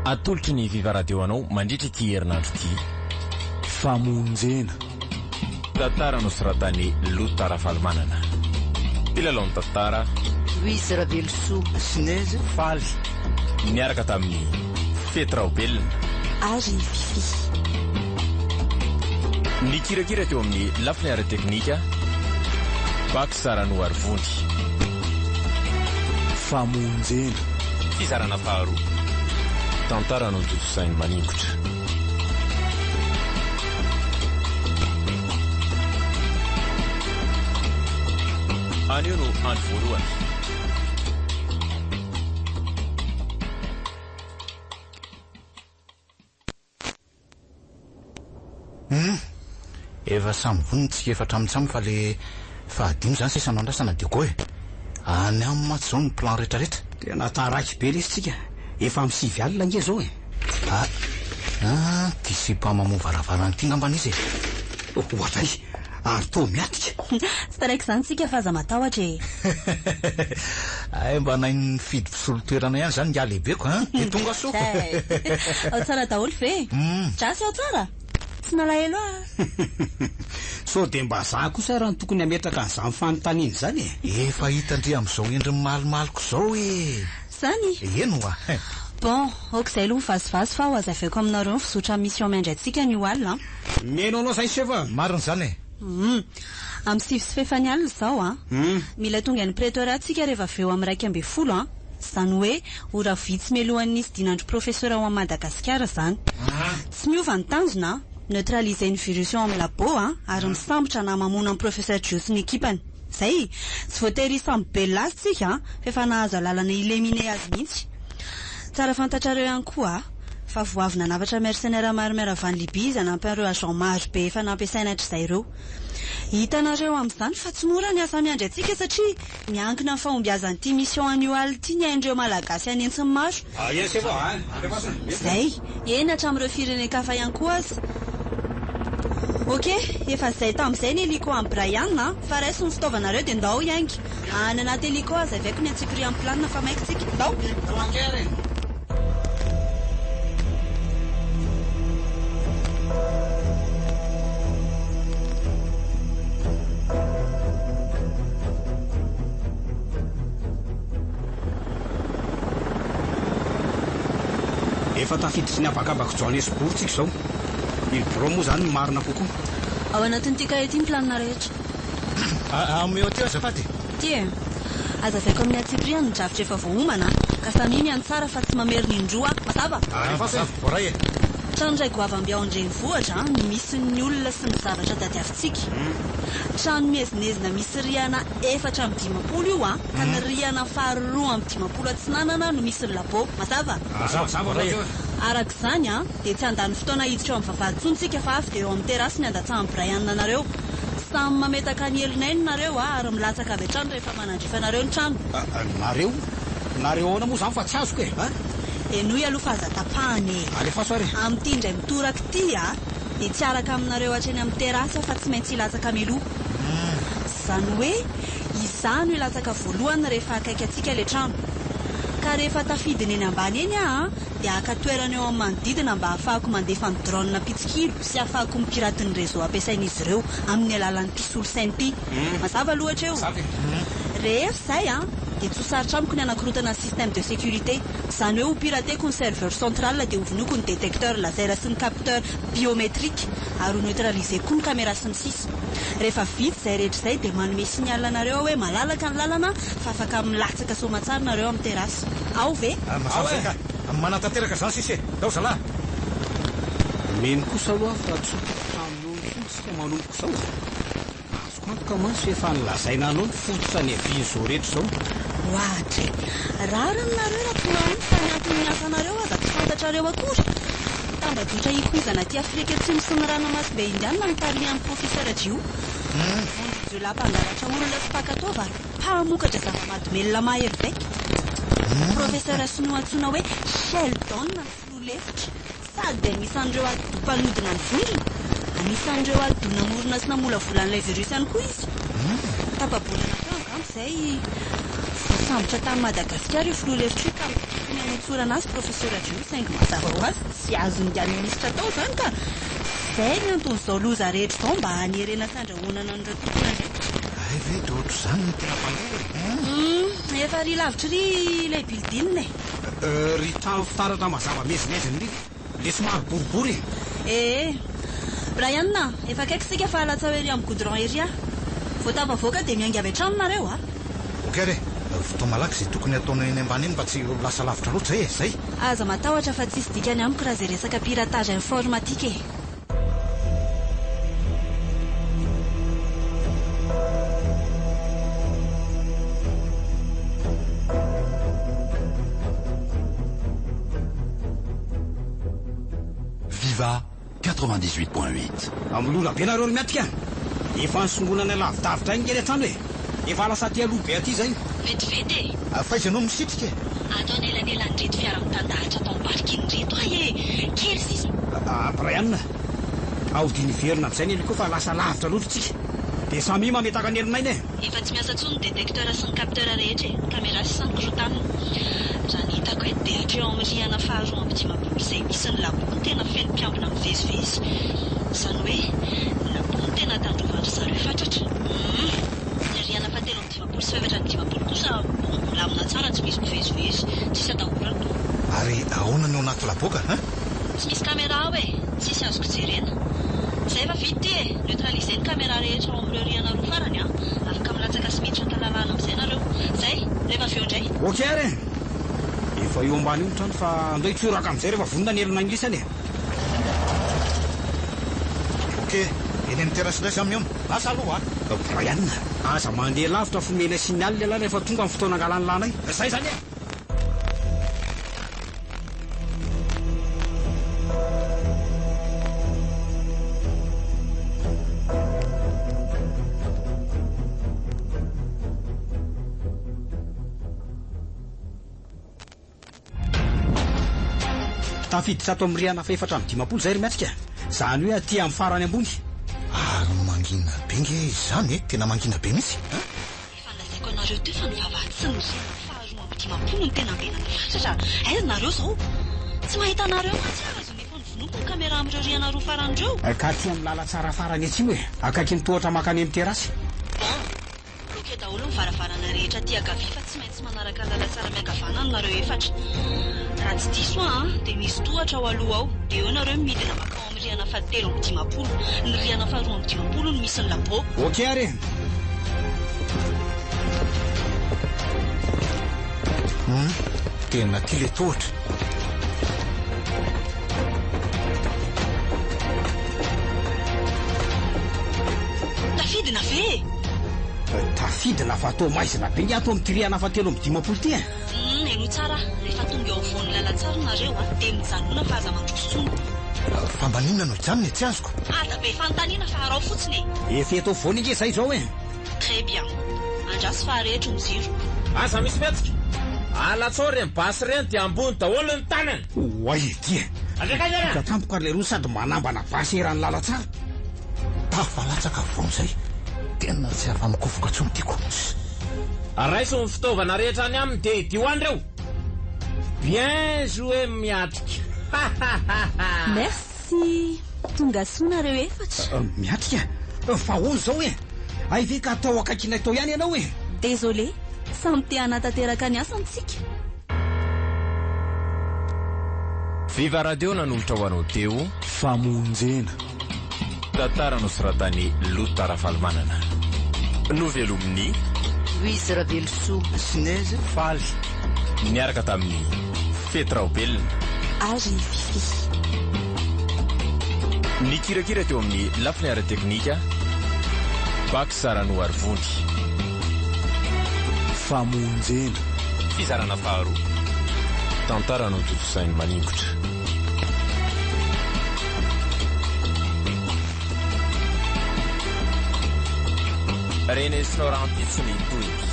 Atolotry ny Viva Radio anao mandritra ity herinandro ity. Famonjena. Tantara nosoratany Tara Valmanana. Mpilalao ny tantara Luiz Ravelso Sinèse Faly. Niaraka tamin'ny Fetraobelona Ary Fifi. Ny kirakira teo amin'ny lafiny ara teknika Baksarano Arvondy. Famonjena. Fizarana faharoa tantara no totosainy maningotra. Anio no andro voalohany. Efa samy vonitsika efatra amitsamy fa le fahadimy zany sesana andrasana deko e. Any amin'ny maty zao ny plan rehetrarehetra. Tena taraky be lesitsika. Efa amin'ny 6 alina nge zao e. Kisipa mamova ravarany ty ngambany izy e. Ohatray, ary to miatika. Tsy taraiky zany tsika fa aza matahotra e. Ay mba nainy fidy fisolotoerana ihany zany ngia lehibeko de tonga so. Ao tsara daholo fe. Trasy ao tsara. Tsy nalahelo So de mba za kosa raha tokony hametraka an'izany fanontaniany zany e. Efa hitandre amin'izao endriny malimaliko zao e. Zany? Eno a. Bon, okizay aloha vazivazy fa ho azaveko aminareo ny fizotra mission miandraitsika ny alina. Meno anao zay seva. Mariny zany e. Amin'ny 6 sy fefany alina zao mila tonga ny pretoria tsika rehefa avy eo amin'ny 1:12 Zany hoe ora vitsy melohan'nisy dinandro professeur ao Madagasikara zany. Tsy miova ny tanjona neutraliser ny virus ao amin'ny labo ary misambotra na mamona ny professeur Juice ny ekipany. Zay, tsy voatery samby belazy tsika fa nahazo lalana ilemine azy mihitsy. Tsara fantatrareo ihany koa fa voavy nanavatra mercenaire maromaro avy any Libye zanampiareo agent maro be efa nampiasaina hatr'izay ireo. Hitanareo amin'izany fa tsy mora ny asa miandratsika satria miankina ny fahombiazan'ity mission annual ity ny haindreo malagasy anentsiny maro. Yes seva. Zay, eny hatramin'ireo firenekafa ihany koa azy. Ok, efa zay tamin'izay ny heliko amin'ny Brian fa raiso ny fitaovanareo dia ndao iangy. Any anaty heliko azy aveko ny atsipiri amin'ny planina fa maika tsika. Ndao. Efa tafiditsy ny abakabako Johannesburg tsika zao. Il bro moa zany marina kokoa. Ao anatin'ity kahety ny planina rehetra. Amin'ny hôtel azafady. Tie, azaveko amin'ny atsipirian ny drafitra efa voahomana ka samy miany tsara fa tsy mamerina indroa. Mazava? Mazava, voray e. Trano iray goavambiao andrenivohitra ny misy ny olona sy ny zavatra tadiavintsika. Trano miezinezina misy riana 450 io ka ny riana faharoa 50 atsinanana no misy ny labo. Mazava? Mazava, voray e. Arak'izany dia tsy handany fotoana hiditra eo amin'ny vavahaditsontsika fa avy dia eo amin'ny terasy ny andatsahan'ny Brian nareo. Samy mametaka ny elinainy nareo ary milatsaka avy hatrany rehefa manandrifanareo ny trano. Nareo ahoana moa zany fa tsy azoko e. Enoy aloha fa aza tapahany e. Alefa soare. Amin'ity indray mitoraka ity dia tsy araka aminareo hatreny amin'ny terasy fa tsy maintsy hilatsaka miloha. Zany hoe izany ho ilatsaka voalohany rehefa akaiky atsika le trano. Ka rehefa tafidiny eny ambany eny dia akatoerana eo amin'ny manodidina mba ahafahako mandefa ny drone pitsikilo sy ahafahako mipiraty ny réseau ampiasain'izy ireo amin'ny alalan'ny pisolosainy ity. Mazava loatra eo. Rehefa zay dia tsosarotra amiko ny anakorotana ny système de sécurité. Zany hoe ho pirateko ny serveur central dia hovinoko ny détecteur laser sy ny capteur biométrique ary ho neutraliser koa ny caméra sy ny sisa. Rehefa vita zay rehetra zay dia manome signal anareo hoe malalaka ny lalana fa afaka milatsaka somatsara nareo amin'ny terasy. Ao ve? Mazava manatanteraka zany sisy e. Dao zalahy. Meno kosa aloha fa tsotra amin'ny fotsika manomboka zao. Azoko antoka mantsy efa nilazaina anao ny fototra ny avizo rehetra zao. Ohatry, rariny nareo raha tonga fa nianton'ny asanareo aza tsy fantatrareo akory. Tambadotra hikoizana ty Afrika Atsimo sy ny ranomasimbe indiana mitarimian'ny professeur Jio. Zio lampangalatra olona sy pakatova mpamokatra zava-mahadomelona mahery baika. Professeur sinoa antsoina hoe Sheldon Flolefitra sady anisan'ireo adompanodina ny vondrona. Anisan'ireo adona morona sy namola volan'ilay virus ihany koa izy. Tapabolana tao angamba izay sambotra tamin'ny Madagasikara io filoha-hevitra io ka tokony hanotsorana azy profesora Dio saingy mazava ho azy tsy azony ny minisitra tao zany ka zay ny anton'izao loza rehetra izao mba hanerena fandrahonana an'ireo tompona indray. Ay ve de ohatr' izany ny tena mpandeha efa ry lavitra ry ilay bildinina ry trano fitaratra mazava mezimeziny ry le somary boribory Brian efa akaiky sika fa halatsa hoe ry amin'ny goudron ery vao tafavoaka dia miainga avy hatrany nareo ok re fotoa malaky izay tokony ataona eny ambany eny mba tsy lasa lavitra loatra zay aza matahotra fa tsisy dikany amiko raha zay resaka piratage informatique VIVA 98.8 amlola be nareo miatika efa nisongonana lavidavitra iny kely atrano efa lasa ty aloha be aty zay vetivety faizanao misitrika ataony elanelany reto fiara-mitandahatra atao mibaliky ny reto kely sisa Brian aodiny verina am'izay ny koa fa lasa lavitra loatra tsika dia samy mametaka ny herinay efa tsy miasa tsony ny détecteur sy ny capteur rehetra caméra sy sankrotany raha ny hitako ety dia hatreo amin'ny rihana faharoa amby dimapolo izay misy ny labony tena feno mpiambina mivezivezy izany hoe ny labony tena tandrovandry zareo fatratra ny rihana fahatelo amby dimapolo sy faefatra ny dimapolo kosa milamina tsara tsy misy mivezivezy tsisy atahorana ary ahoana ny ao anaty laboka tsy misy caméra tsisy azoko jerena zay efa vity neutraliser ny caméra rehetra ao amin'ireo rihana roa farany afaka milatsaka sy miditra an-talalana amin'izay nareo zay rehefa aveo indray ok re efa eo ambany io trano fa andao itsoraka amin'izay rehefa vonona ny elona anglisany ok eny amin'ny terasindray samy eo asa aloha Brian aza mandeha lavitra fomena signal lehilahy rehefa tonga amin'ny fotoana angalany lanay zay zany tafiditra ato amin'ny rihana faefatra amin'ny dimapolo zay ry miatsika zany hoe aty amin'ny farany ambony ary mangina be nge izany tena mangina be mihitsy fandazaiko anareo teo fa nivavahady sy ny rihana faharoa amby dimapolo ny tena benany fatratra aiza nareo zao tsy mahita anareo fa tsy azony efa nivonompo ny caméra amin'ireo rihana roa faran'ireo ka ty amin'ny lala tsara farany atsimo akaiky ny tohatra makany amin'ny terasy bloke daholo ny varavarana rehetra ty akavia fa tsy maintsy manaraka lala tsara miakavanany nareo efatra raha tsy diso dia misy tohatra ao aloha ao dia eo nareo midina makao amin'ny rihana fahatelo amby dimapolo ny rihana faharoa amby dimapolo no misy ny labo ok are tena ty le tohatra tafidina ve tafidina fa atao maizina be ato amin'ny rihana fahatelo amby dimapolo ty eno tsara rehefa tonga eo voan'ny lalatsara nareo dia mijanona fa aza mandrosotsony fambanina no janony tsy azoko ada be fanontaniana fa harao fotsiny efa eto voany inge zay zao très bien andrasy fa rehetra ny jiro aza misy metsika alatsao reny basy reny dia ambony daholo ny tanany oay ty ka tampoka le roa sady manambana basy eran'ny lalatsara tafalatsaka vony zay tena tsy afa mikofoka tsony tiako araiso ny fitaovana rehetra any aminy dia idio andreo bien joué miatrika merci tonga soa nareo efatra miatrika fa hono zao ay ve ka atao akaikina tao ihany ianao désolé samy te hanatanteraka ny asantsika VIVA radio nanombotra ho anao teo FAMONJENA tantara nosoratany Lota Rafalmanana novelomin'ny Luizy Raveloso Sineze faly niaraka tamin'ny Fetraobelona ary Fifi ny kirakira teo amin'ny lafiny ara-teknika Baksarano Arvondy FAMONJENA fizarana faharoa tantara no totosainy maningotra renesinao rampitsiny toiky